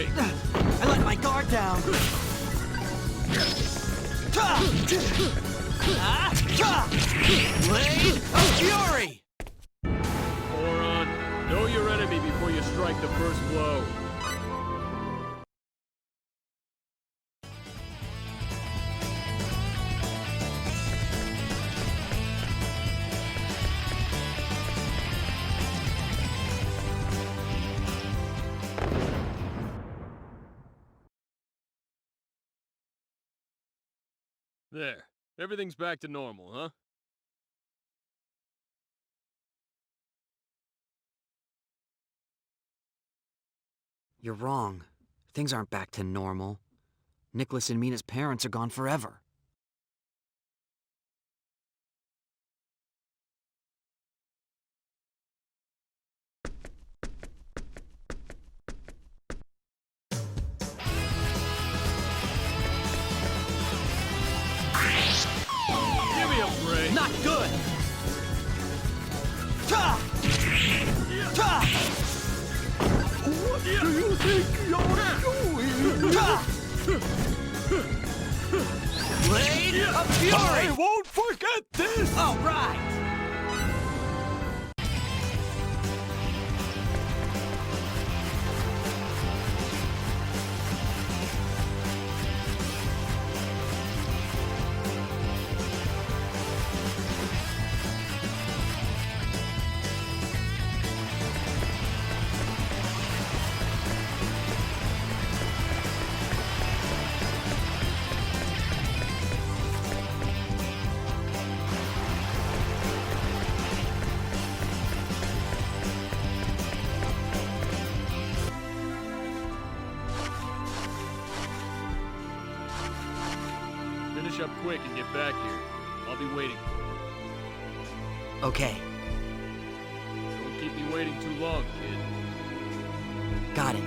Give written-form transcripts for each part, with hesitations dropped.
Bray. I let my guard down. Blade of Fury! Moron, know your enemy before you strike the first blow. There. Everything's back to normal, huh? You're wrong. Things aren't back to normal. Nicholas and Mina's parents are gone forever. Give me a break. Not good! What do you think you're doing? Blade of Fury! I won't forget this! All right! Finish up quick and get back here. I'll be waiting for you. Okay, Don't keep me waiting too long, kid. got it.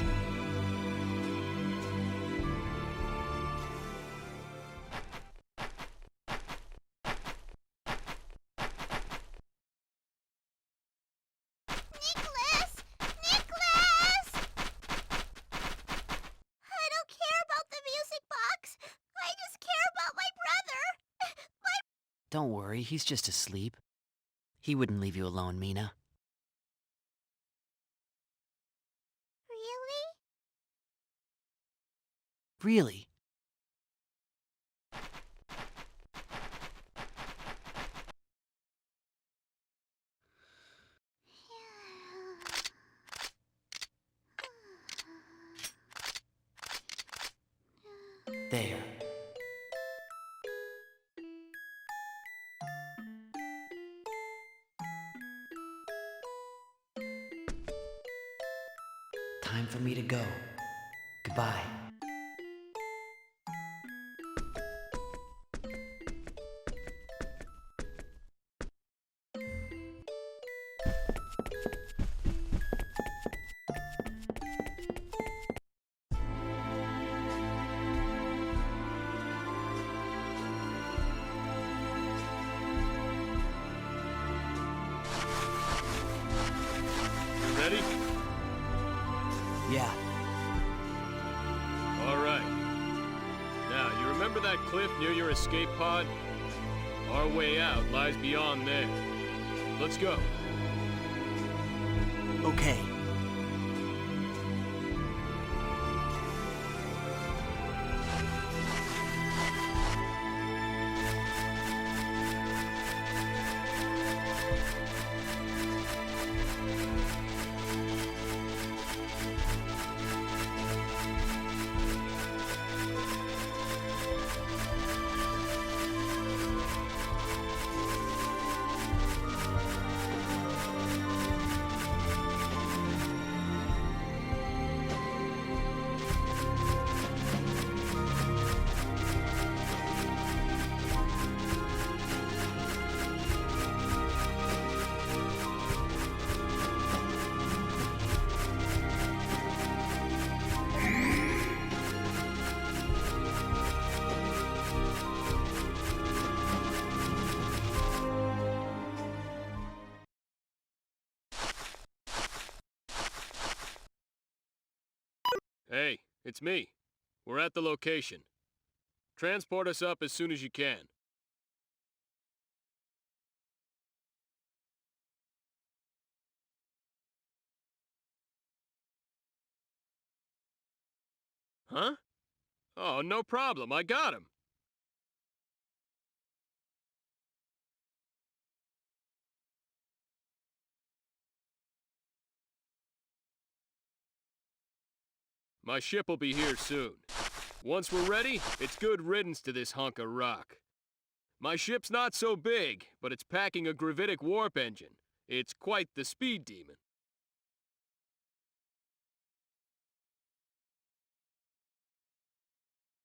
Nicholas! Nicholas! I don't care about the music box. I just care about my brother. Don't worry, he's just asleep. He wouldn't leave you alone, Mina. Really? Really? There. Time for me to go. Goodbye. You ready? Yeah. All right. Now, you remember that cliff near your escape pod? Our way out lies beyond there. Let's go. Okay. Hey, it's me. We're at the location. Transport us up as soon as you can. Huh? Oh, no problem. I got him. My ship will be here soon. Once we're ready, it's good riddance to this hunk of rock. My ship's not so big, but it's packing a gravitic warp engine. It's quite the speed demon.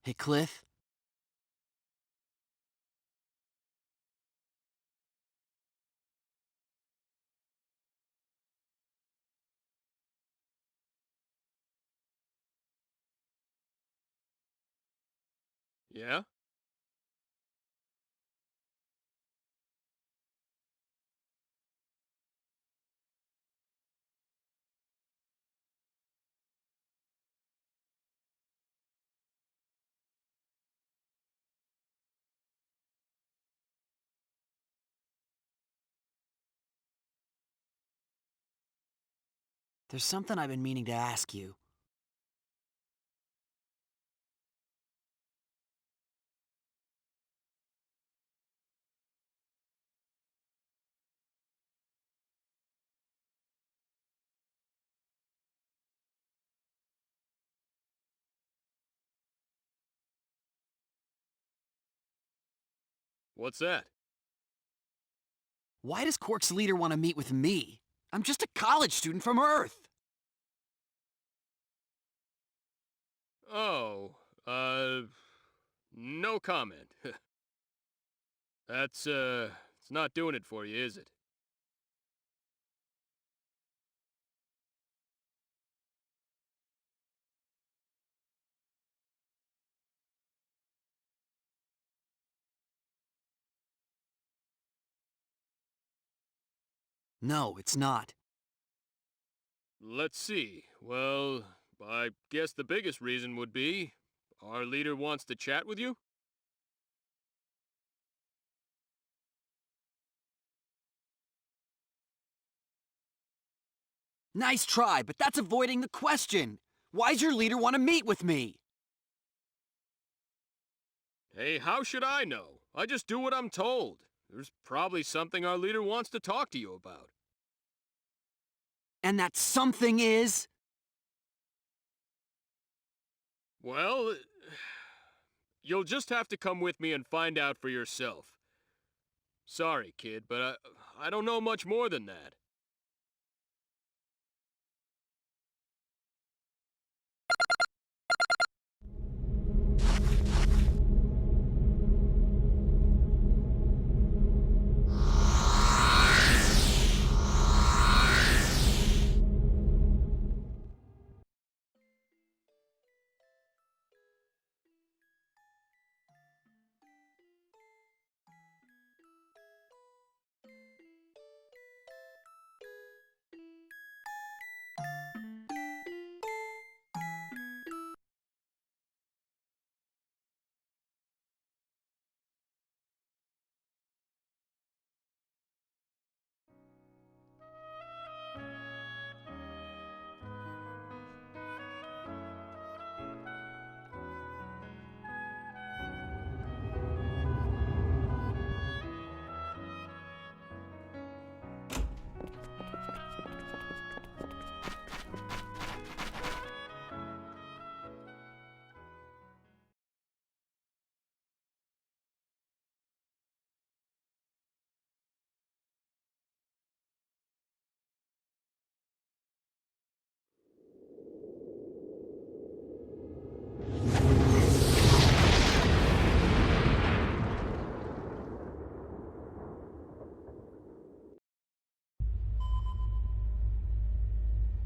Hey, Cliff? Yeah? There's something I've been meaning to ask you. What's that? Why does Quark's leader want to meet with me? I'm just a college student from Earth! Oh, no comment. It's not doing it for you, is it? No, it's not. Let's see. Well, I guess the biggest reason would be our leader wants to chat with you? Nice try, but that's avoiding the question. Why's your leader want to meet with me? Hey, how should I know? I just do what I'm told. There's probably something our leader wants to talk to you about. And that something is... Well, you'll just have to come with me and find out for yourself. Sorry, kid, but I don't know much more than that.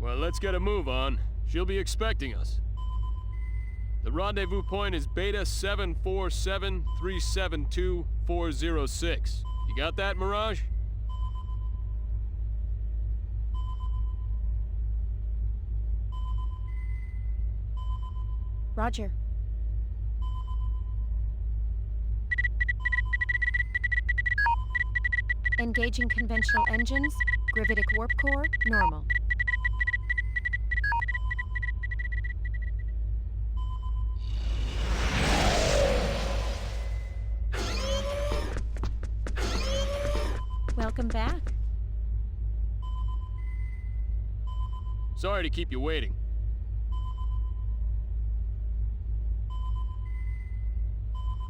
Well, let's get a move on. She'll be expecting us. The rendezvous point is Beta 747372406. You got that, Mirage? Roger. Engaging conventional engines. Gravitic warp core, normal. Welcome back. Sorry to keep you waiting.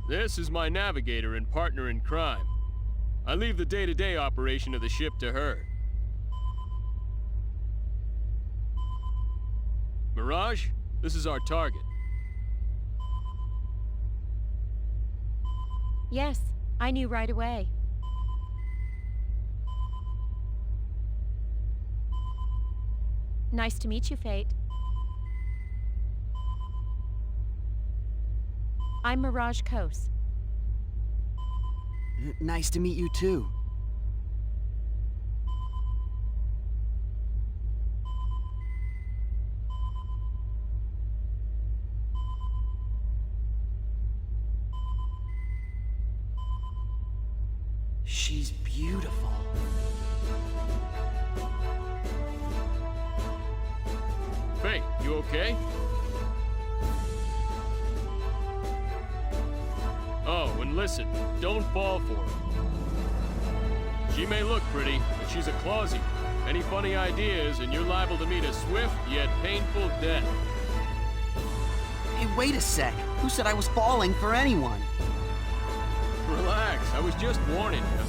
This is my navigator and partner in crime. I leave the day-to-day operation of the ship to her. Mirage, this is our target. Yes, I knew right away. Nice to meet you, Fate. I'm Mirage Kos. Nice to meet you too. She's beautiful. Faye, you okay? Oh, and listen, don't fall for her. She may look pretty, but she's a Clawsian. Any funny ideas, and you're liable to meet a swift yet painful death. Hey, wait a sec. Who said I was falling for anyone? Relax, I was just warning you.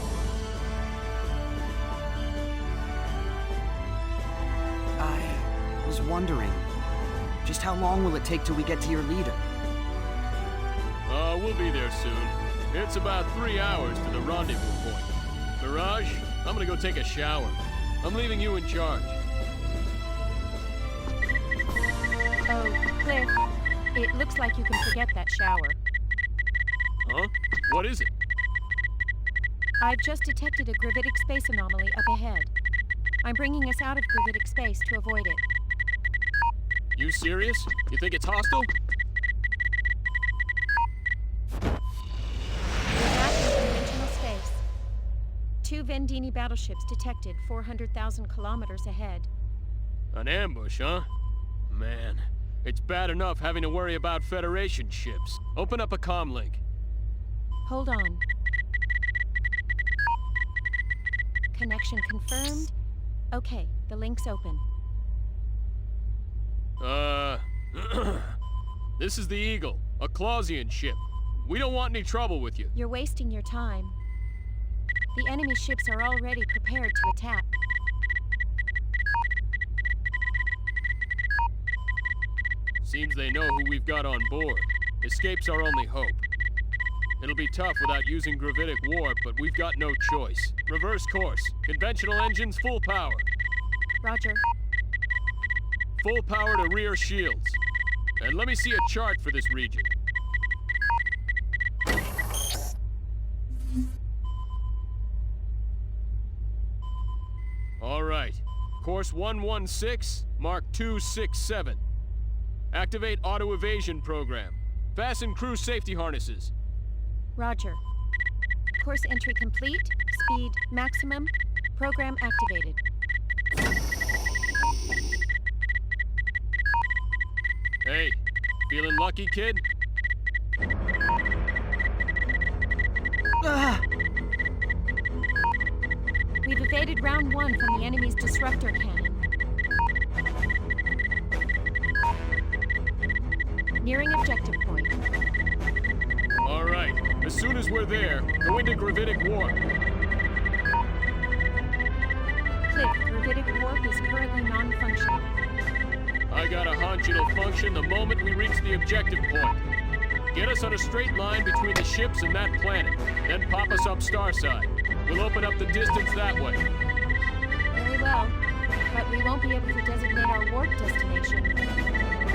I was wondering, just how long will it take till we get to your leader? We'll be there soon. It's about 3 hours to the rendezvous point. Mirage, I'm gonna go take a shower. I'm leaving you in charge. Oh, Cliff, it looks like you can forget that shower. Huh? What is it? I've just detected a gravitic space anomaly up ahead. I'm bringing us out of gravitic space to avoid it. You serious? You think it's hostile? We're back in conventional space. 2 Vendini battleships detected 400,000 kilometers ahead. An ambush, huh? Man, it's bad enough having to worry about Federation ships. Open up a comm link. Hold on. Connection confirmed. Okay, the link's open. This is the Eagle, a Clawsian ship. We don't want any trouble with you. You're wasting your time. The enemy ships are already prepared to attack. Seems they know who we've got on board. Escape's our only hope. It'll be tough without using gravitic warp, but we've got no choice. Reverse course. Conventional engines full power. Roger. Full power to rear shields. And let me see a chart for this region. All right. Course 116, Mark 267. Activate auto evasion program. Fasten crew safety harnesses. Roger. Course entry complete. Speed maximum. Program activated. Hey, feeling lucky, kid? Ah! We've evaded round 1 from the enemy's disruptor cannon. Nearing objective point. All right. As soon as we're there, go into gravitic warp. Cliff, gravitic warp is currently non-functional. I got a hunch it'll function the moment we reach the objective point. Get us on a straight line between the ships and that planet, then pop us up Starside. We'll open up the distance that way. Very well, but we won't be able to designate our warp destination.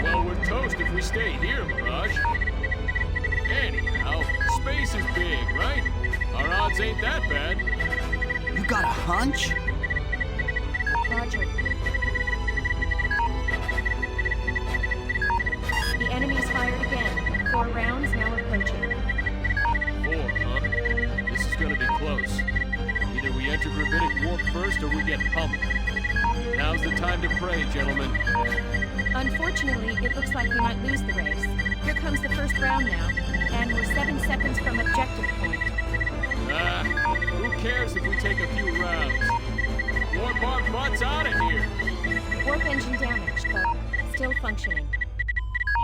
Well, we're toast if we stay here, Mirage. Anyhow, space is big, right? Our odds ain't that bad. You got a hunch? Roger. The enemy's fired enter gravitic warp first or we get pummeled. Now's the time to pray, gentlemen. Unfortunately, it looks like we might lose the race. Here comes the first round now, and we're 7 seconds from objective point. Who cares if we take a few rounds? Warp our butts out of here! Warp engine damaged, but still functioning.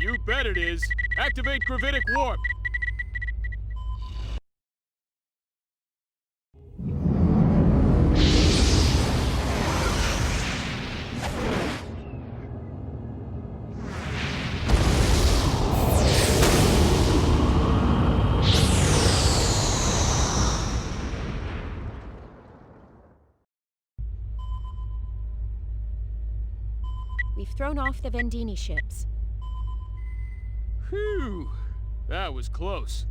You bet it is! Activate gravitic warp! We've thrown off the Vendini ships. Phew! That was close.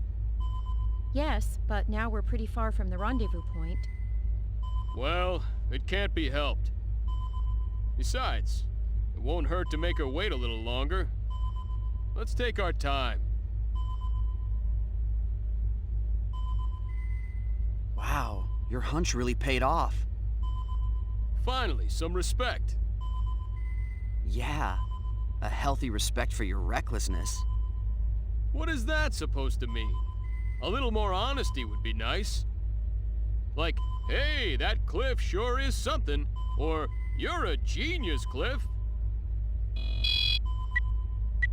Yes, but now we're pretty far from the rendezvous point. Well, it can't be helped. Besides, it won't hurt to make her wait a little longer. Let's take our time. Wow, your hunch really paid off. Finally, some respect. Yeah, a healthy respect for your recklessness. What is that supposed to mean? A little more honesty would be nice. Like, hey, that Cliff sure is something. Or, you're a genius, Cliff.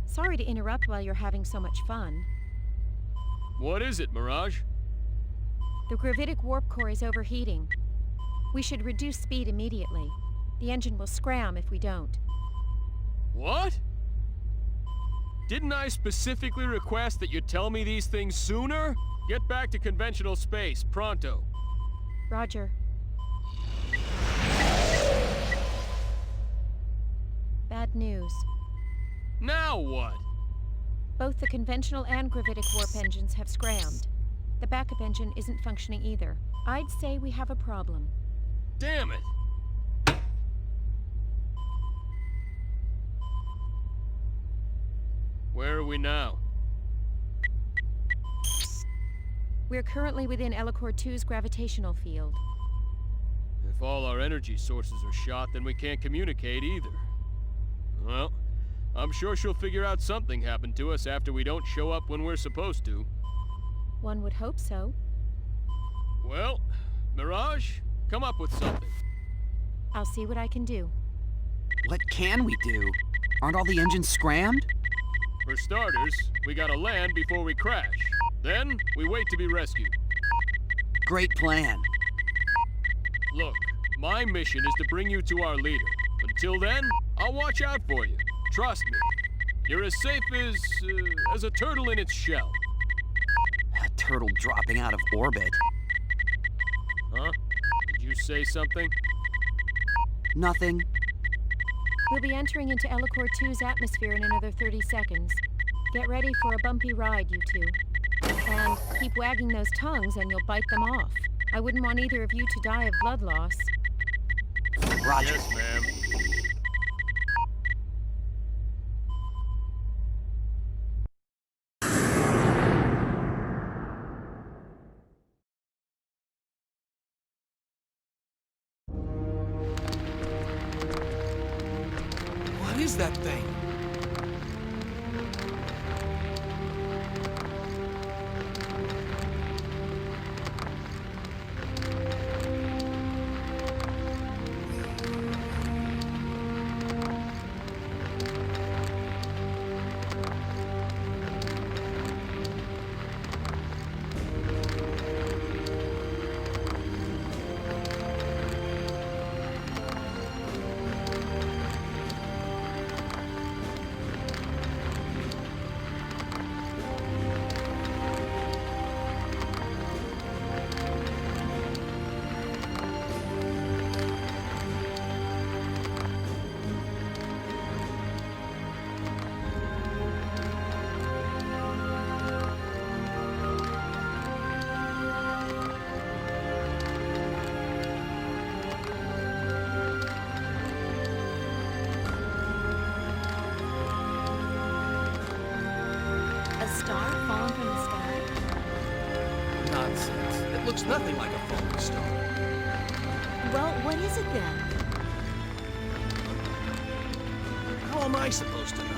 Sorry to interrupt while you're having so much fun. What is it, Mirage? The gravitic warp core is overheating. We should reduce speed immediately. The engine will scram if we don't. What? Didn't I specifically request that you tell me these things sooner? Get back to conventional space, pronto. Roger. Bad news. Now what? Both the conventional and gravitic warp engines have scrammed. The backup engine isn't functioning either. I'd say we have a problem. Damn it! Where are we now? We're currently within Ellicor 2's gravitational field. If all our energy sources are shot, then we can't communicate either. Well, I'm sure she'll figure out something happened to us after we don't show up when we're supposed to. One would hope so. Well, Mirage, come up with something. I'll see what I can do. What can we do? Aren't all the engines scrammed? For starters, we gotta land before we crash. Then, we wait to be rescued. Great plan. Look, my mission is to bring you to our leader. Until then, I'll watch out for you. Trust me. You're as safe as a turtle in its shell. A turtle dropping out of orbit. Huh? Did you say something? Nothing. We'll be entering into Ellicor 2's atmosphere in another 30 seconds. Get ready for a bumpy ride, you two. And keep wagging those tongues and you'll bite them off. I wouldn't want either of you to die of blood loss. Roger. Yes, ma'am. What is that thing? Well, what is it then? How am I supposed to know?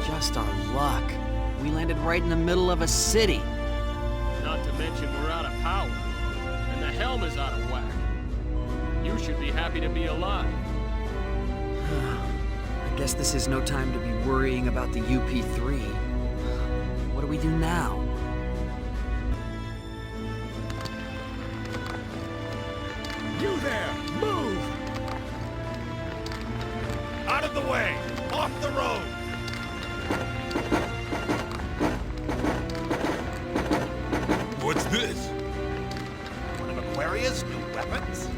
Just our luck. We landed right in the middle of a city. Not to mention we're out of power. And the helm is out of whack. You should be happy to be alive. I guess this is no time to be worrying about the UP3. What do we do now? You there! Move! Out of the way! Off the road! What's this? One of Aquaria's new weapons?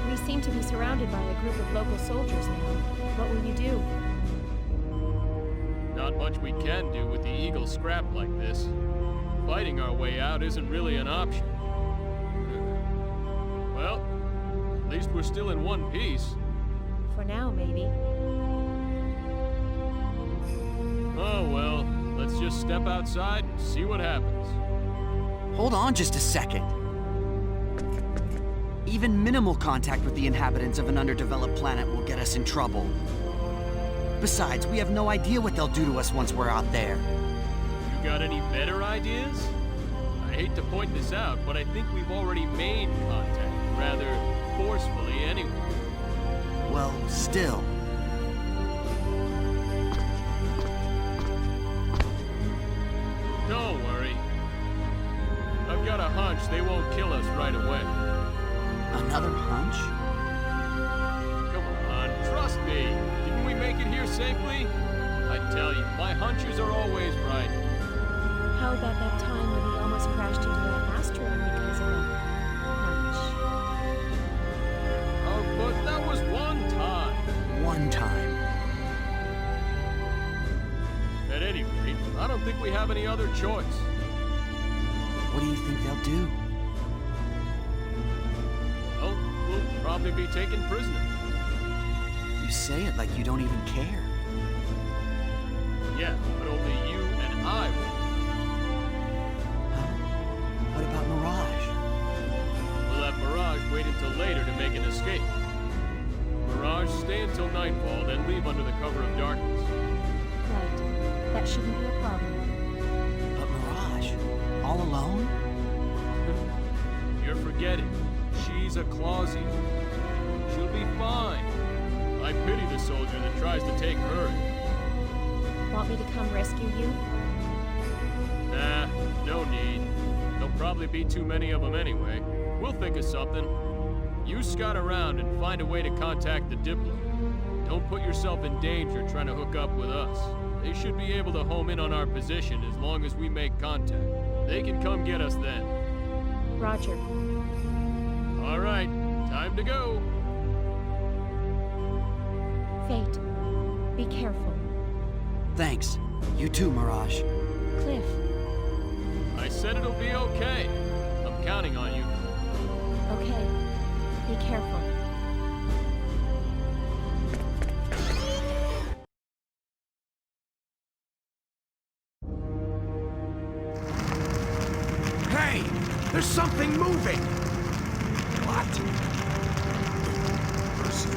We seem to be surrounded by a group of local soldiers now. What will you do? Not much we can do with the Eagle scrap like this. Fighting our way out isn't really an option. Well, at least we're still in one piece. For now, maybe. Oh well, let's just step outside and see what happens. Hold on just a second. Even minimal contact with the inhabitants of an underdeveloped planet will get us in trouble. Besides, we have no idea what they'll do to us once we're out there. You got any better ideas? I hate to point this out, but I think we've already made contact, rather forcefully anyway. Well, still. Don't worry. I've got a hunch they won't kill us right away. Another hunch? Come on, trust me. Didn't we make it here safely? I tell you, my hunches are always right. How about that time when we almost crashed into that asteroid because of a hunch? Oh, but that was one time. One time. At any rate, I don't think we have any other choice. What do you think they'll do? Well, we'll probably be taken prisoner. You say it like you don't even care. Yeah, but only you and I will. Huh? What about Mirage? We'll have Mirage wait until later to make an escape. Mirage, stay until nightfall, then leave under the cover of darkness. Right. That shouldn't be a problem. But Mirage? All alone? You're forgetting. She's a Clawsy. She'll be fine. I pity the soldier that tries to take her. Want me to come rescue you? Nah, no need. There'll probably be too many of them anyway. We'll think of something. You scout around and find a way to contact the Diplo. Don't put yourself in danger trying to hook up with us. They should be able to home in on our position as long as we make contact. They can come get us then. Roger. All right, time to go. Fate. Be careful. Thanks. You too, Mirage. Cliff. I said it'll be okay. I'm counting on you. Okay. Be careful. Hey! There's something moving! What? Person.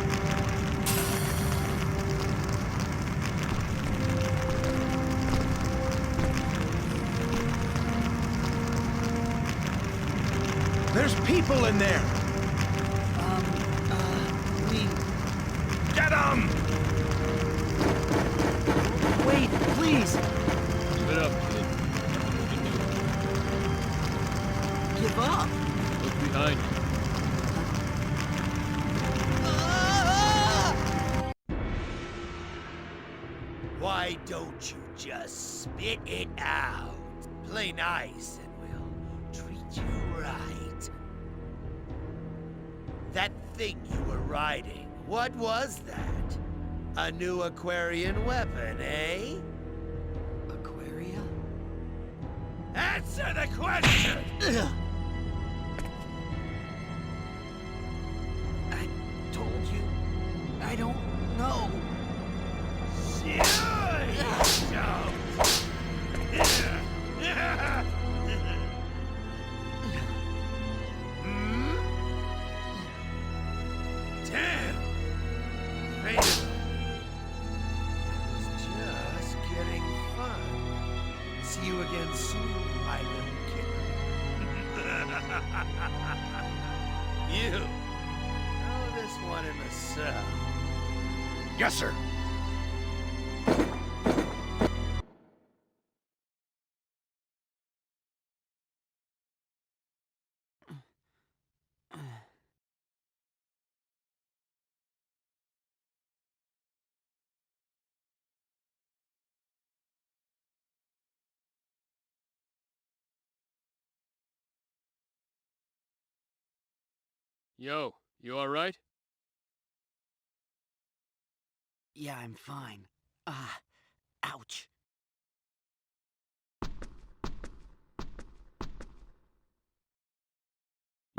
There's people in there! We... Get them! Wait, please! Give it up, kid. Give up! Look behind you. Why don't you just spit it out? Play nice and we'll treat you right. That thing you were riding, what was that? A new Aquarian weapon, eh? Aquaria? Answer the question! Ugh. I told you. I don't know. Sure you don't. Hmm? Damn! Afraid of me. It's just getting fun. See you again soon, my little kitten. You, throw this one in the cell. Yes, sir. Yo, you alright? Yeah, I'm fine. Ouch.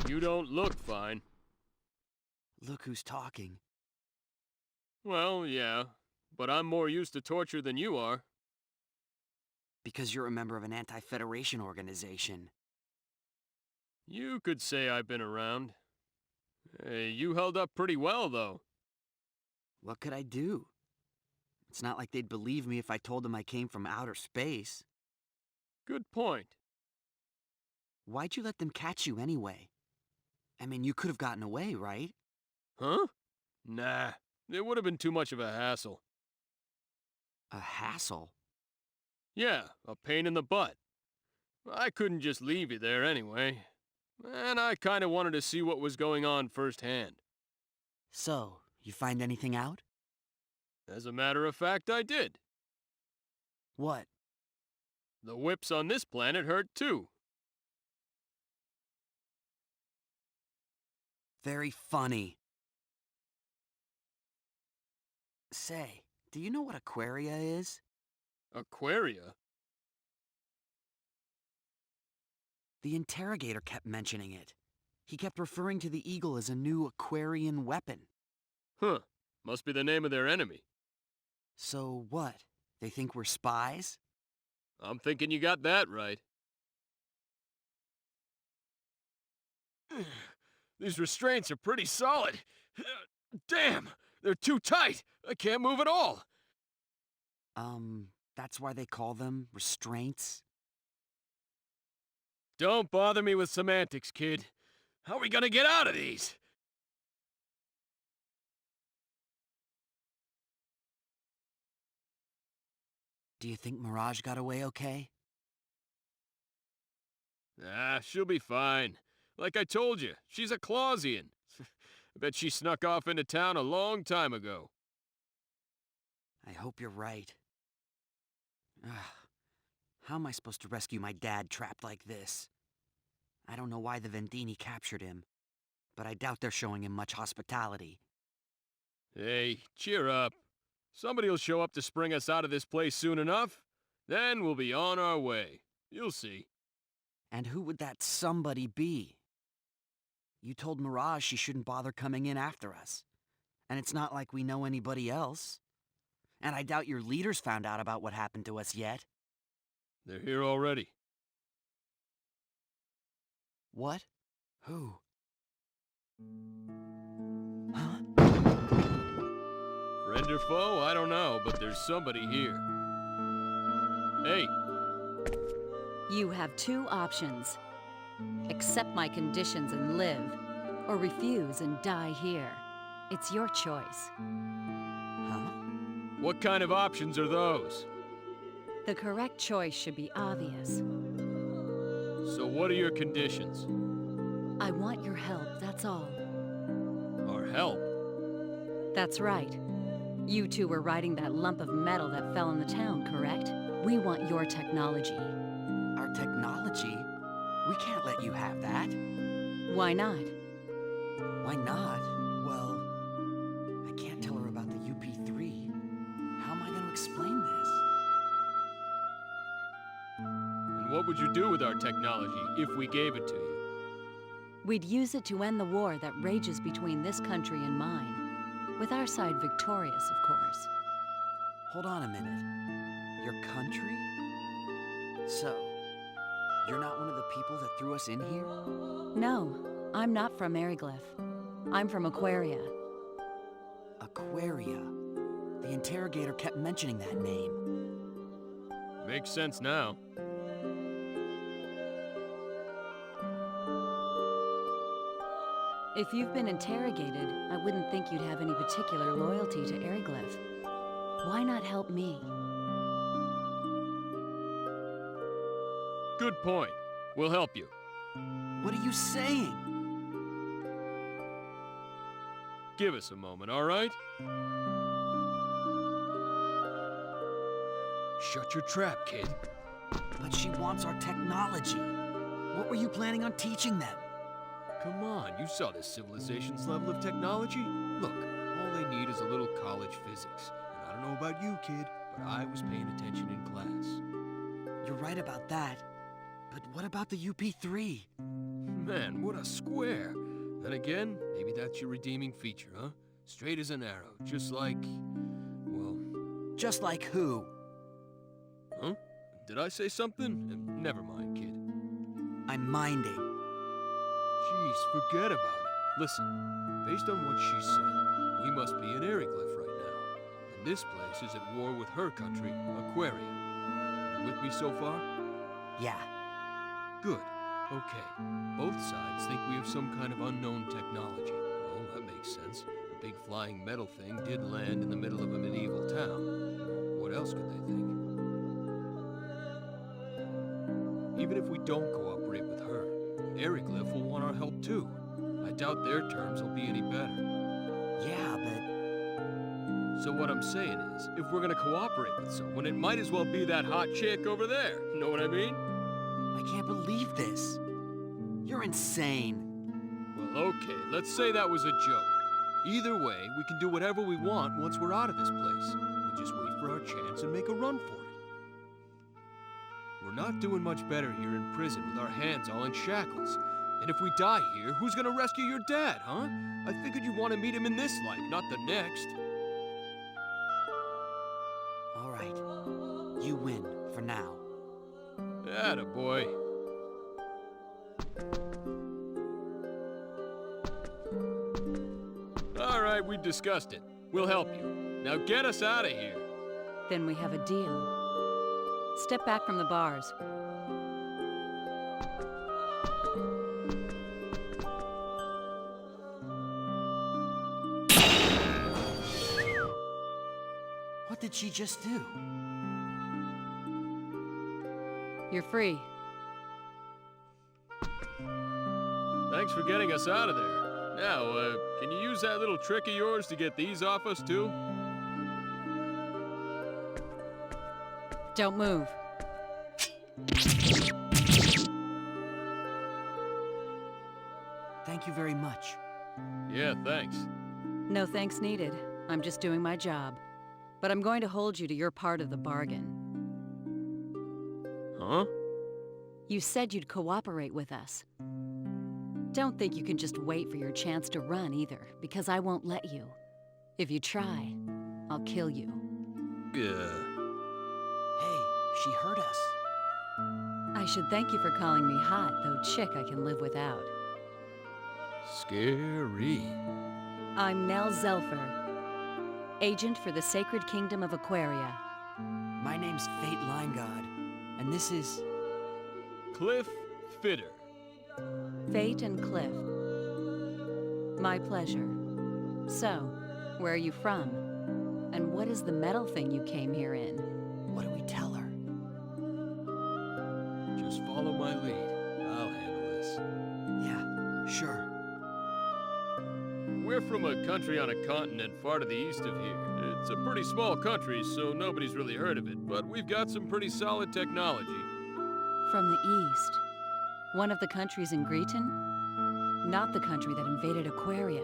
You don't look fine. Look who's talking. Well, yeah, but I'm more used to torture than you are. Because you're a member of an anti-Federation organization. You could say I've been around. Hey, you held up pretty well, though. What could I do? It's not like they'd believe me if I told them I came from outer space. Good point. Why'd you let them catch you anyway? I mean, you could have gotten away, right? Huh? Nah, it would have been too much of a hassle. A hassle? Yeah, a pain in the butt. I couldn't just leave you there anyway. And I kinda wanted to see what was going on firsthand. So, you find anything out? As a matter of fact, I did. What? The whips on this planet hurt too. Very funny. Say, do you know what Aquaria is? Aquaria? The interrogator kept mentioning it. He kept referring to the Eagle as a new Aquarian weapon. Huh. Must be the name of their enemy. So what? They think we're spies? I'm thinking you got that right. These restraints are pretty solid. Damn! They're too tight! I can't move at all! That's why they call them restraints? Don't bother me with semantics, kid. How are we gonna get out of these? Do you think Mirage got away okay? Ah, she'll be fine. Like I told you, she's a Clausian. I bet she snuck off into town a long time ago. I hope you're right. Ugh. How am I supposed to rescue my dad trapped like this? I don't know why the Vendini captured him, but I doubt they're showing him much hospitality. Hey, cheer up. Somebody'll show up to spring us out of this place soon enough. Then we'll be on our way. You'll see. And who would that somebody be? You told Mirage she shouldn't bother coming in after us. And it's not like we know anybody else. And I doubt your leaders found out about what happened to us yet. They're here already. What? Who? Huh? Friend or foe, I don't know, but there's somebody here. Hey, You have two options. Accept my conditions and live, or refuse and die here. It's your choice. Huh? what kind of options are those? The correct choice should be obvious. So what are your conditions? I want your help, that's all. Our help? That's right. You two were riding that lump of metal that fell in the town, correct? We want your technology. Our technology? We can't let you have that. Why not? Why not? Well, I can't tell her about the UP3. what would you do with our technology if we gave it to you? We'd use it to end the war that rages between this country and mine. With our side victorious, of course. Hold on a minute. Your country? So, you're not one of the people that threw us in here? No, I'm not from Eriglyph. I'm from Aquaria. Aquaria. The interrogator kept mentioning that name. Makes sense now. If you've been interrogated, I wouldn't think you'd have any particular loyalty to Eriglyph. Why not help me? Good point. We'll help you. What are you saying? Give us a moment, all right? Shut your trap, kid. But she wants our technology. What were you planning on teaching them? Come on, you saw this civilization's level of technology. Look, all they need is a little college physics. And I don't know about you, kid, but I was paying attention in class. You're right about that. But what about the UP3? Man, what a square. Then again, maybe that's your redeeming feature, huh? Straight as an arrow, just like... well... Just like who? Huh? Did I say something? Never mind, kid. I'm minding. Jeez, forget about it. Listen, based on what she said, we must be in Eriglyph right now. And this place is at war with her country, Aquaria. You with me so far? Yeah. Good. Okay. Both sides think we have some kind of unknown technology. Well, that makes sense. A big flying metal thing did land in the middle of a medieval town. What else could they think? Even if we don't cooperate with her, Eriglyph will want our help too. I doubt their terms will be any better. Yeah, but... So what I'm saying is, if we're gonna cooperate with someone, it might as well be that hot chick over there. Know what I mean? I can't believe this. You're insane. Well, okay, let's say that was a joke. Either way, we can do whatever we want once we're out of this place. We just wait for our chance and make a run for it. We're not doing much better here in prison with our hands all in shackles. And if we die here, who's gonna rescue your dad, huh? I figured you'd want to meet him in this life, not the next. All right. You win, for now. Attaboy. All right, we discussed it. We'll help you. Now get us out of here. Then we have a deal. Step back from the bars. What did she just do? You're free. Thanks for getting us out of there. Now, can you use that little trick of yours to get these off us, too? Don't move. Thank you very much. Yeah, thanks. No thanks needed. I'm just doing my job. But I'm going to hold you to your part of the bargain. Huh? You said you'd cooperate with us. Don't think you can just wait for your chance to run either, because I won't let you. If you try, I'll kill you. Hey, she hurt us. I should thank you for calling me hot, though chick I can live without. Scary. I'm Nell Zelfer, agent for the Sacred Kingdom of Aquaria. My name's Fate Limegod, and this is... Cliff Fitter. Fate and Cliff. My pleasure. So, where are you from? And what is the metal thing you came here in? What do we tell her? Just follow my lead. I'll handle this. Yeah, sure. We're from a country on a continent far to the east of here. It's a pretty small country, so nobody's really heard of it, but we've got some pretty solid technology. From the east. One of the countries in Greeton? Not the country that invaded Aquaria.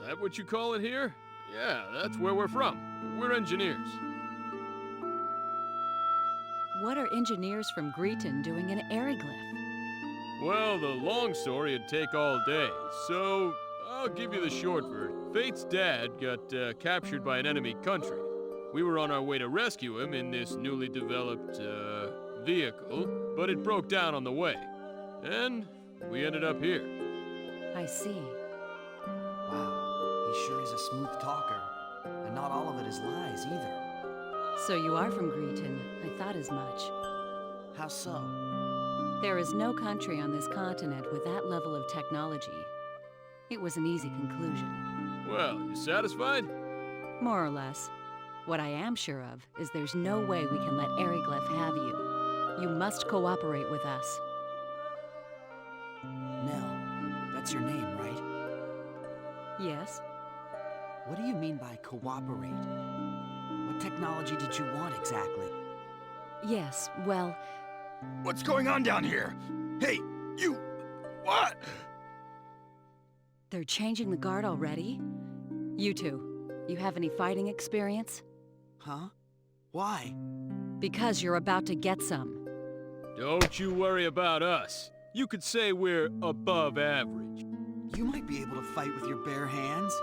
That what you call it here? Yeah, that's where we're from. We're engineers. what are engineers from Greeton doing in Eriglyph? Well, the long story'd take all day, so I'll give you the short version. Fate's dad got captured by an enemy country. We were on our way to rescue him in this newly developed, vehicle, but it broke down on the way. And we ended up here. I see. Wow, he sure is a smooth talker. And not all of it is lies either. So you are from Greeton. I thought as much. How so? There is no country on this continent with that level of technology. It was an easy conclusion. Well, you satisfied? More or less. What I am sure of is there's no way we can let Eriglyph have you. You must cooperate with us. Nell, that's your name, right? Yes? What do you mean by cooperate? What technology did you want exactly? Yes, well, What's going on down here? Hey, you... What? they're changing the guard already? You two, you have any fighting experience? Huh? Why? Because you're about to get some. Don't you worry about us. You could say we're above average. You might be able to fight with your bare hands,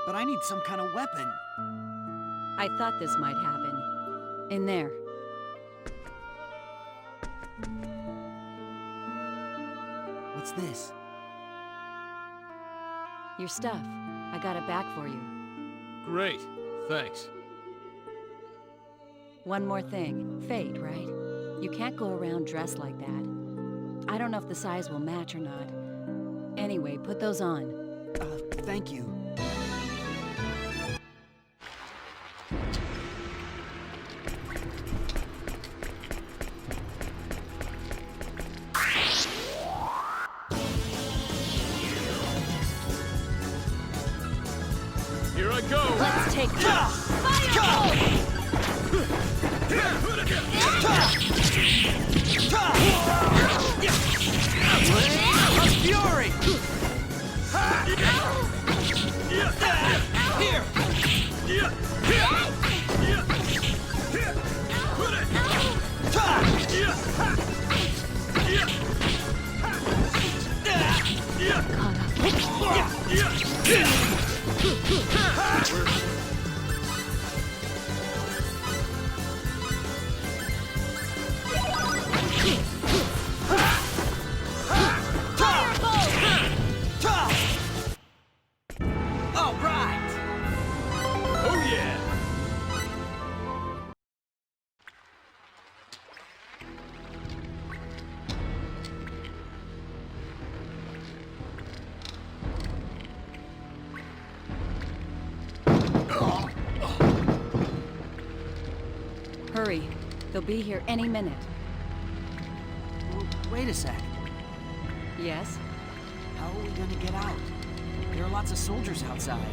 but I need some kind of weapon. I thought this might happen. In there. What's this? Your stuff. I got it back for you. Great, thanks. One more thing. Fate, right? You can't go around dressed like that. I don't know if the size will match or not. Anyway, put those on. Thank you. Here I go! Let's take this. Fury! Here! All right! Oh yeah! Hurry. They'll be here any minute. Well, wait a sec. Yes? How are we gonna get out? There are lots of soldiers outside.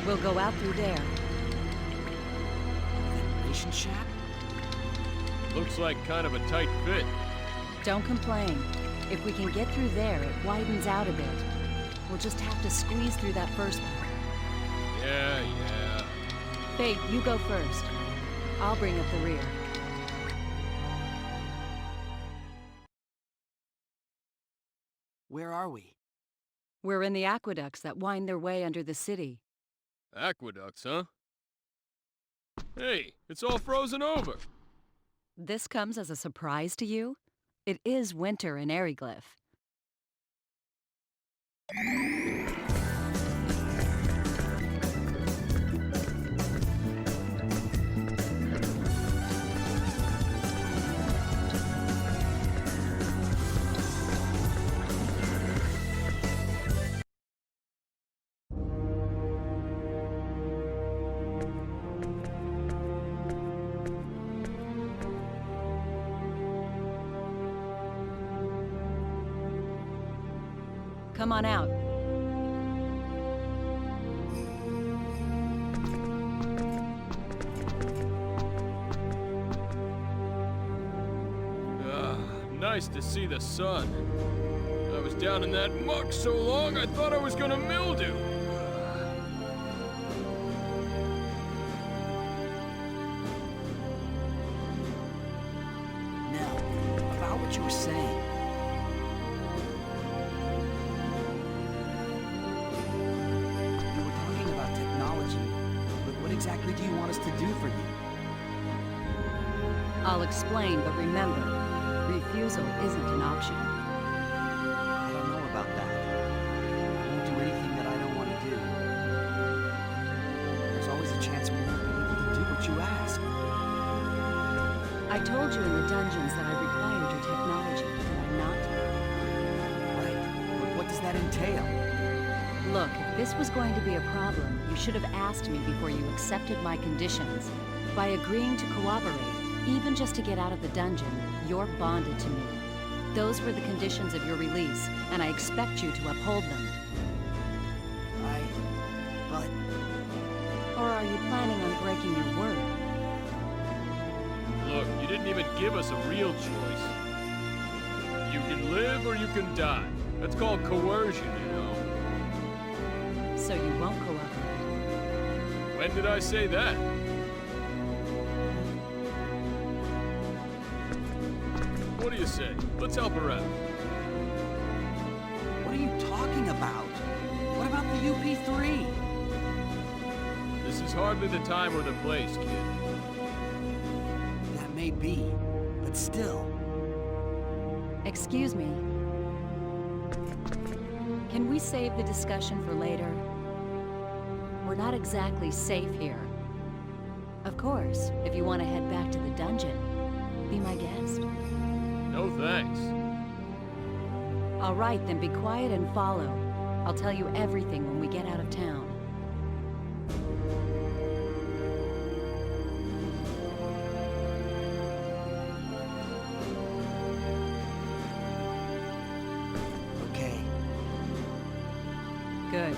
We'll go out through there. Ventilation shack? Looks like kind of a tight fit. Don't complain. If we can get through there, it widens out a bit. We'll just have to squeeze through that first part. Yeah. Fate, you go first. I'll bring up the rear. Where are we? We're in the aqueducts that wind their way under the city. Aqueducts, huh? Hey, it's all frozen over. This comes as a surprise to you? It is winter in Eriglyph. Come on out. Nice to see the sun. I was down in that muck so long I thought I was gonna mildew. what you were saying. You were talking about technology, but what exactly do you want us to do for you? I'll explain, but remember, refusal isn't an option. I don't know about that. I won't do anything that I don't want to do. There's always a chance we won't be able to do what you ask. I told you in the dungeons that I required your technology, did I not? Right, but what does that entail? Look, if this was going to be a problem, you should have asked me before you accepted my conditions. By agreeing to cooperate, even just to get out of the dungeon, you're bonded to me. Those were the conditions of your release, and I expect you to uphold them. But... Or are you planning on breaking your word? Look, you didn't even give us a real choice. You can live or you can die. That's called coercion, you know. So you won't cooperate? When did I say that? What do you say? Let's help her out. what are you talking about? What about the UP3? This is hardly the time or the place, kid. That may be, but still. Excuse me. Can we save the discussion for later? We're not exactly safe here. Of course, if you want to head back to the dungeon, be my guest. No thanks. All right, then be quiet and follow. I'll tell you everything when we get out of town. Okay. Good.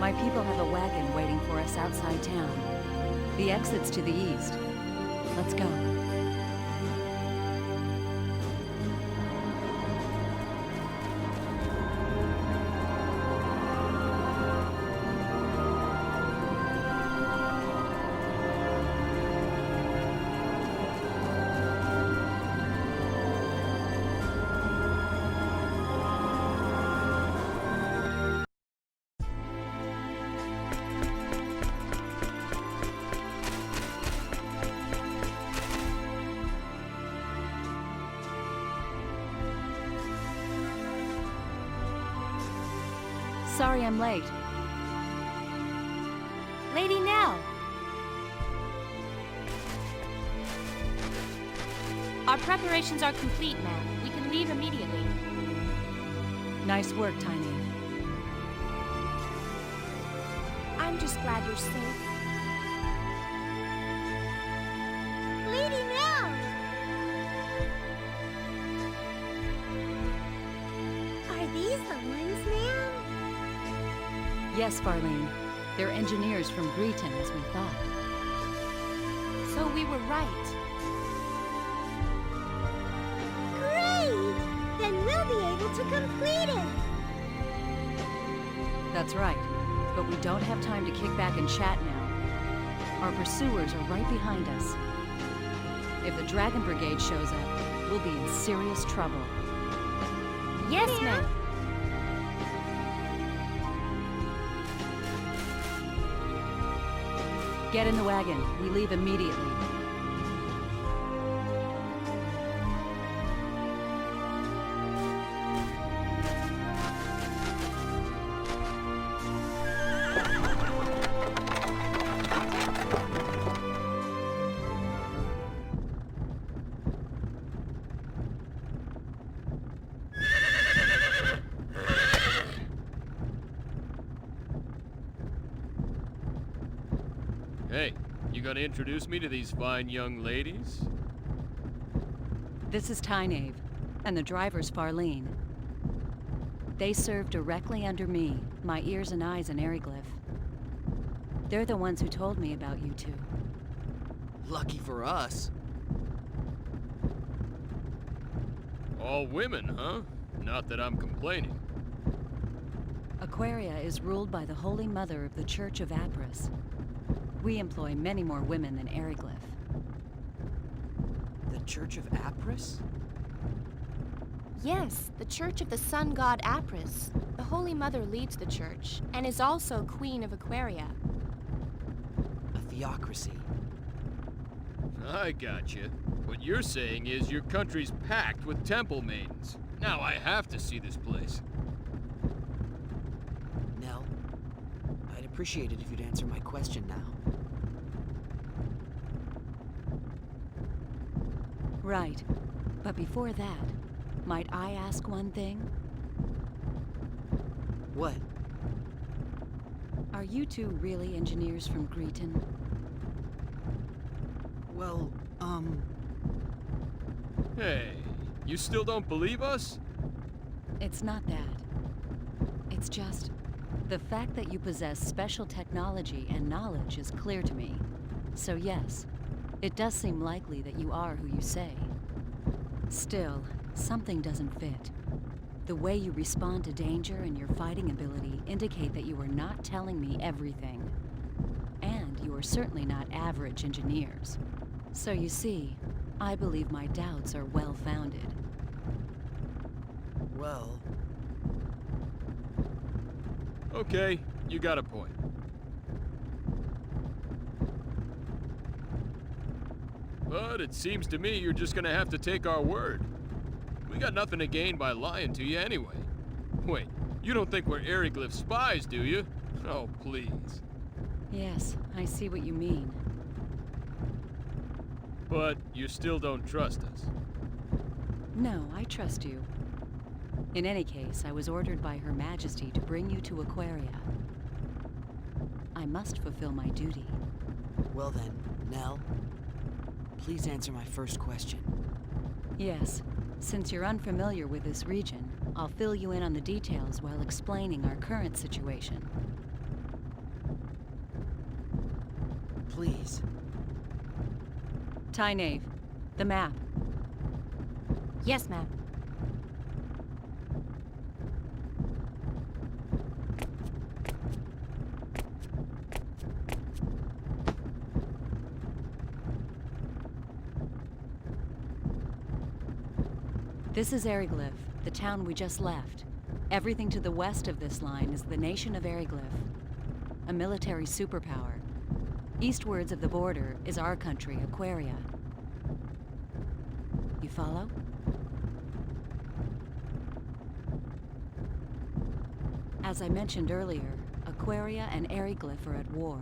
My people have a wagon waiting for us outside town. The exit's to the east. Let's go. Sorry I'm late. Lady Nell. Our preparations are complete, ma'am. We can leave immediately. Nice work, Tiny. I'm just glad you're safe. Lady Nell! Are these the ones, ma'am? Yes, Farlene. They're engineers from Greeton, as we thought. So we were right. Great! Then we'll be able to complete it! That's right. But we don't have time to kick back and chat now. Our pursuers are right behind us. If the Dragon Brigade shows up, we'll be in serious trouble. Yes, ma'am. Get in the wagon. We leave immediately. Hey, you gonna introduce me to these fine young ladies? This is Tynave, and the driver's Farlene. They serve directly under me, my ears and eyes in Eriglyph. They're the ones who told me about you two. Lucky for us. All women, huh? Not that I'm complaining. Aquaria is ruled by the Holy Mother of the Church of Apris. We employ many more women than Eriglyph. The Church of Apris? Yes, the Church of the Sun God Apris. The Holy Mother leads the church, and is also Queen of Aquaria. A theocracy. I gotcha. What you're saying is your country's packed with temple maidens. Now I have to see this place. Nell, I'd appreciate it if you'd answer my question now. Right. But before that, might I ask one thing? What? Are you two really engineers from Greeton? Well, Hey, you still don't believe us? It's not that. It's just... the fact that you possess special technology and knowledge is clear to me. So yes, it does seem likely that you are who you say. Still, something doesn't fit. The way you respond to danger and your fighting ability indicate that you are not telling me everything. And you are certainly not average engineers. So you see, I believe my doubts are well-founded. well... Okay, you got a point. But it seems to me you're just gonna have to take our word. We got nothing to gain by lying to you anyway. Wait, you don't think we're Aeroglyph spies, do you? Oh, please. Yes, I see what you mean. But you still don't trust us. No, I trust you. In any case, I was ordered by Her Majesty to bring you to Aquaria. I must fulfill my duty. Well then, Nell, please answer my first question. Yes, since you're unfamiliar with this region, I'll fill you in on the details while explaining our current situation. Please. Tynaeve, the map. Yes, ma'am. This is Aeroglyph, the town we just left. Everything to the west of this line is the nation of Aeroglyph, a military superpower. Eastwards of the border is our country, Aquaria. You follow? As I mentioned earlier, Aquaria and Aeroglyph are at war.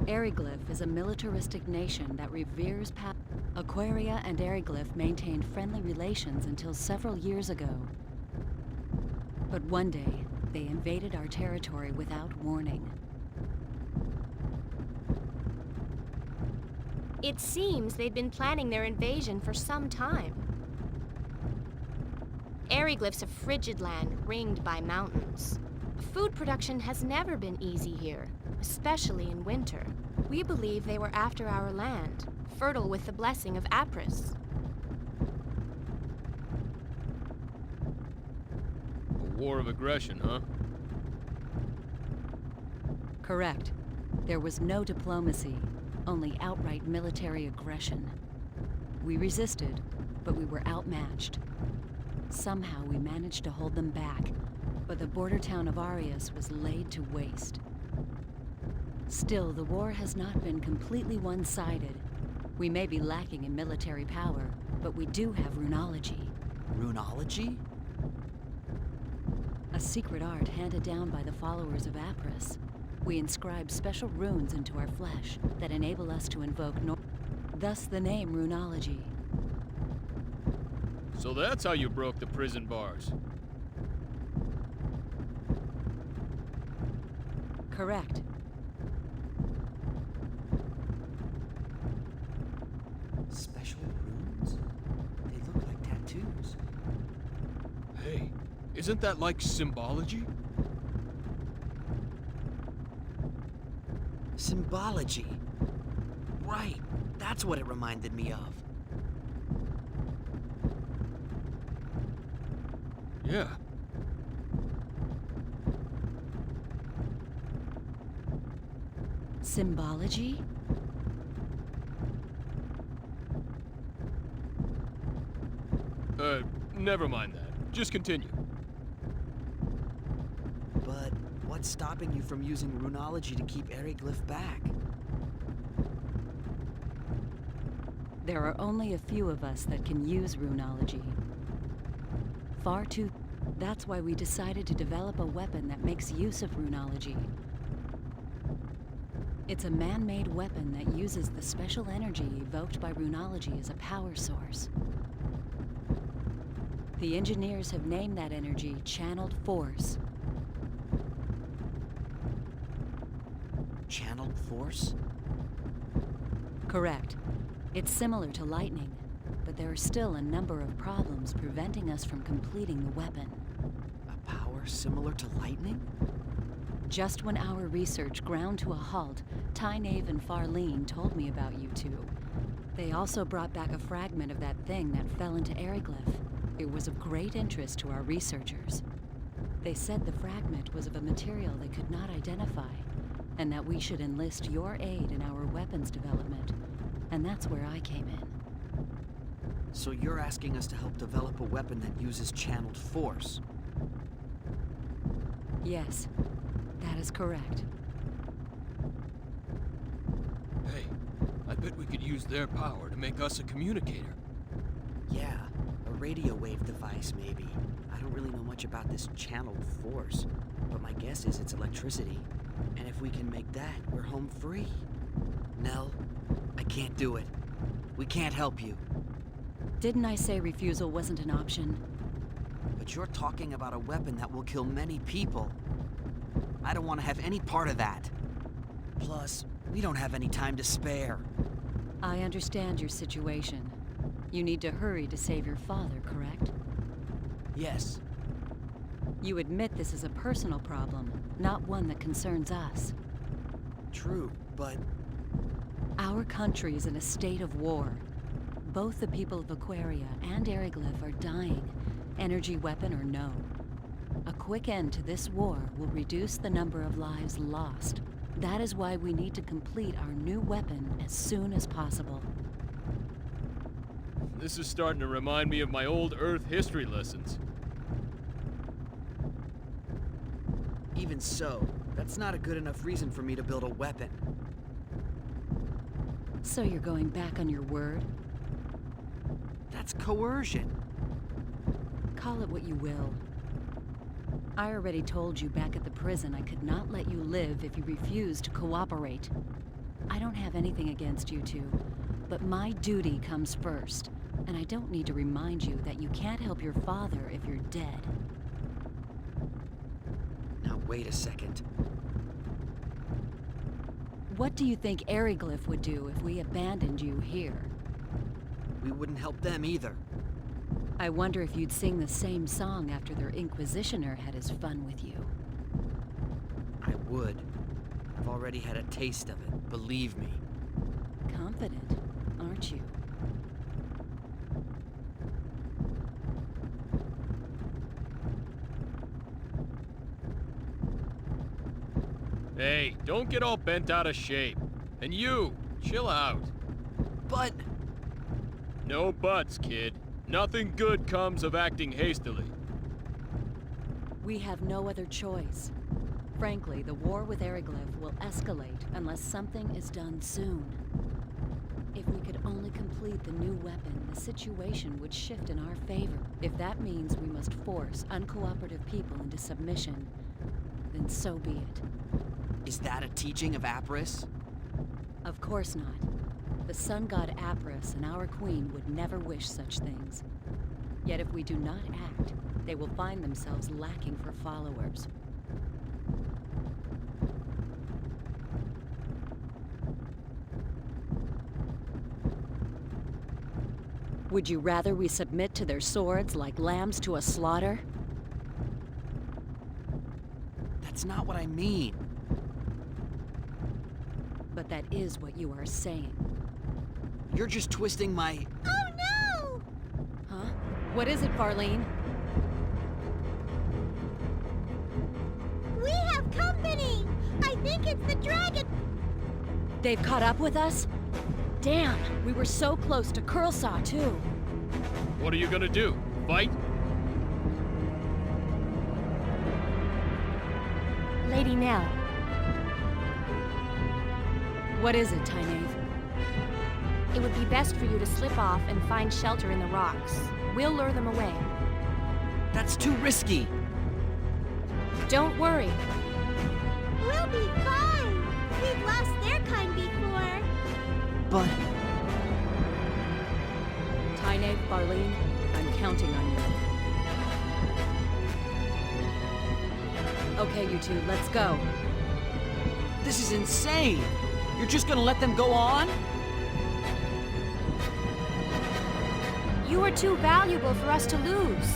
Aeroglyph is a militaristic nation that reveres power. Aquaria and Aeroglyph maintained friendly relations until several years ago. But one day, they invaded our territory without warning. It seems they'd been planning their invasion for some time. Aeroglyph's a frigid land ringed by mountains. Food production has never been easy here, especially in winter. We believe they were after our land, fertile with the blessing of Apris. A war of aggression, huh? Correct. There was no diplomacy, only outright military aggression. We resisted, but we were outmatched. Somehow we managed to hold them back, but the border town of Arius was laid to waste. Still, the war has not been completely one-sided. We may be lacking in military power, but we do have runology. Runology? A secret art handed down by the followers of Apris. We inscribe special runes into our flesh that enable us to invoke thus the name runology. So that's how you broke the prison bars. Correct. Special runes? They look like tattoos. Hey, isn't that like symbology? Symbology. Right, that's what it reminded me of. Yeah. Symbology? Never mind that. Just continue. But what's stopping you from using runology to keep Eriglyph back? There are only a few of us that can use runology. Far too... That's why we decided to develop a weapon that makes use of runology. It's a man-made weapon that uses the special energy evoked by runology as a power source. The engineers have named that energy Channeled Force. Channeled Force? Correct. It's similar to lightning, but there are still a number of problems preventing us from completing the weapon. A power similar to lightning? Just when our research ground to a halt, Tynaeve and Farlene told me about you two. They also brought back a fragment of that thing that fell into Eriglyph. It was of great interest to our researchers. They said the fragment was of a material they could not identify, and that we should enlist your aid in our weapons development. And that's where I came in. So you're asking us to help develop a weapon that uses channeled force? Yes, that is correct. Hey, I bet we could use their power to make us a communicator. Yeah, a radio wave device maybe. I don't really know much about this channeled force, but my guess is it's electricity. And if we can make that, we're home free. Nell, I can't do it. We can't help you. Didn't I say refusal wasn't an option? But you're talking about a weapon that will kill many people. I don't want to have any part of that. Plus, we don't have any time to spare. I understand your situation. You need to hurry to save your father, correct? Yes. You admit this is a personal problem, not one that concerns us. True, but... Our country is in a state of war. Both the people of Aquaria and Eriglyph are dying, energy weapon or no. A quick end to this war will reduce the number of lives lost. That is why we need to complete our new weapon as soon as possible. This is starting to remind me of my old Earth history lessons. Even so, that's not a good enough reason for me to build a weapon. So you're going back on your word? That's coercion. Call it what you will. I already told you back at the prison I could not let you live if you refused to cooperate. I don't have anything against you two, but my duty comes first, and I don't need to remind you that you can't help your father if you're dead. Now wait a second. What do you think Eriglyph would do if we abandoned you here? We wouldn't help them either. I wonder if you'd sing the same song after their Inquisitioner had his fun with you. I would. I've already had a taste of it, believe me. Confident, aren't you? Hey, don't get all bent out of shape. And you, chill out. But... No buts, kid. Nothing good comes of acting hastily. We have no other choice. Frankly, the war with Eriglyph will escalate unless something is done soon. If we could only complete the new weapon, the situation would shift in our favor. If that means we must force uncooperative people into submission, then so be it. is that a teaching of Apris? Of course not. The sun god Apris and our queen would never wish such things. Yet if we do not act, they will find themselves lacking for followers. Would you rather we submit to their swords like lambs to a slaughter? That's not what I mean. But that is what you are saying. You're just twisting my... Oh no! Huh? What is it, Farlene? We have company! I think it's the dragon! They've caught up with us? Damn, we were so close to Curlsaw, too. What are you gonna do? Fight? Lady Nell. What is it, Tynaeve? It would be best for you to slip off and find shelter in the rocks. We'll lure them away. That's too risky. Don't worry. We'll be fine. We've lost their kind before. But Tynaeve, Farlene, I'm counting on you. Okay, you two, let's go. this is insane. You're just gonna let them go on? You are too valuable for us to lose.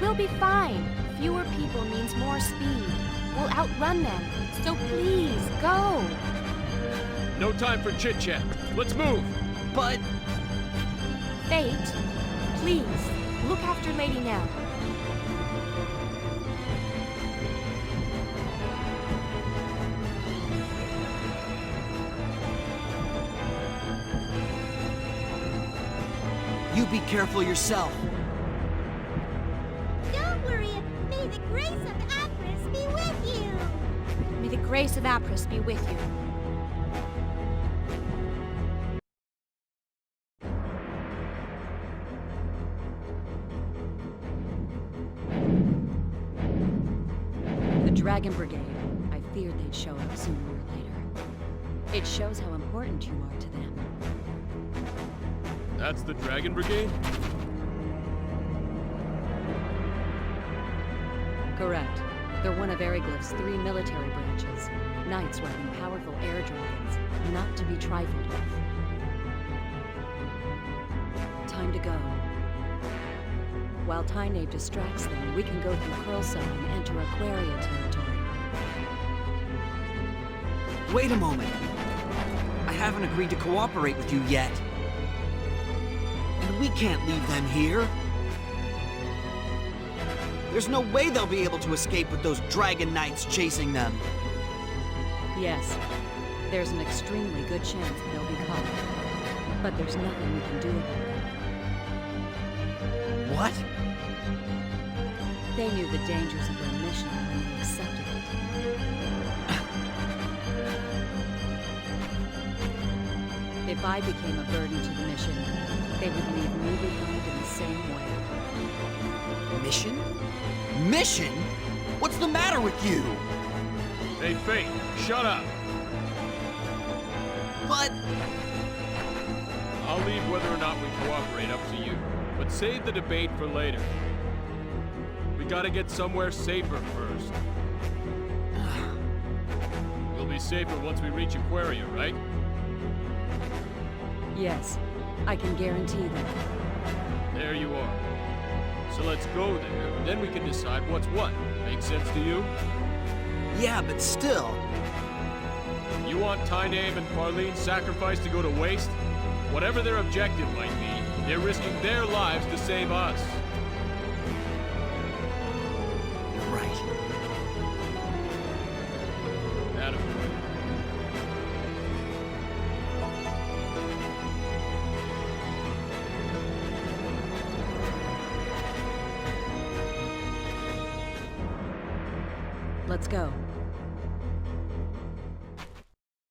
We'll be fine. Fewer people means more speed. We'll outrun them. So please, go. No time for chit-chat. Let's move. But Fate, please, look after Lady Nell. you be careful yourself. Don't worry. May the grace of Apris be with you. May the grace of Apris be with you. The Dragon Brigade. I feared they'd show up sooner or later. It shows how important you are to them. That's the Dragon Brigade? Correct. They're one of Eriglyph's 3 military branches. Knights riding powerful air dragons, not to be trifled with. Time to go. While Tynaeve distracts them, we can go through Curlside and enter Aquaria territory. Wait a moment. I haven't agreed to cooperate with you yet. And we can't leave them here. There's no way they'll be able to escape with those Dragon Knights chasing them. Yes, there's an extremely good chance that they'll be caught. But there's nothing we can do about it. What? They knew the dangers of their mission when they accepted it. If I became a burden to the mission, they would leave me behind in the same way. Mission? Mission? What's the matter with you? Hey, Fate, shut up. But I'll leave whether or not we cooperate up to you. But save the debate for later. We gotta get somewhere safer first. We'll be safer once we reach Aquaria, right? Yes, I can guarantee that. There you are. So let's go there, and then we can decide what's what. Make sense to you? yeah, but still. You want Tynaeve and Farlene's sacrifice to go to waste? Whatever their objective might be, they're risking their lives to save us. You're right. Adam. Let's go.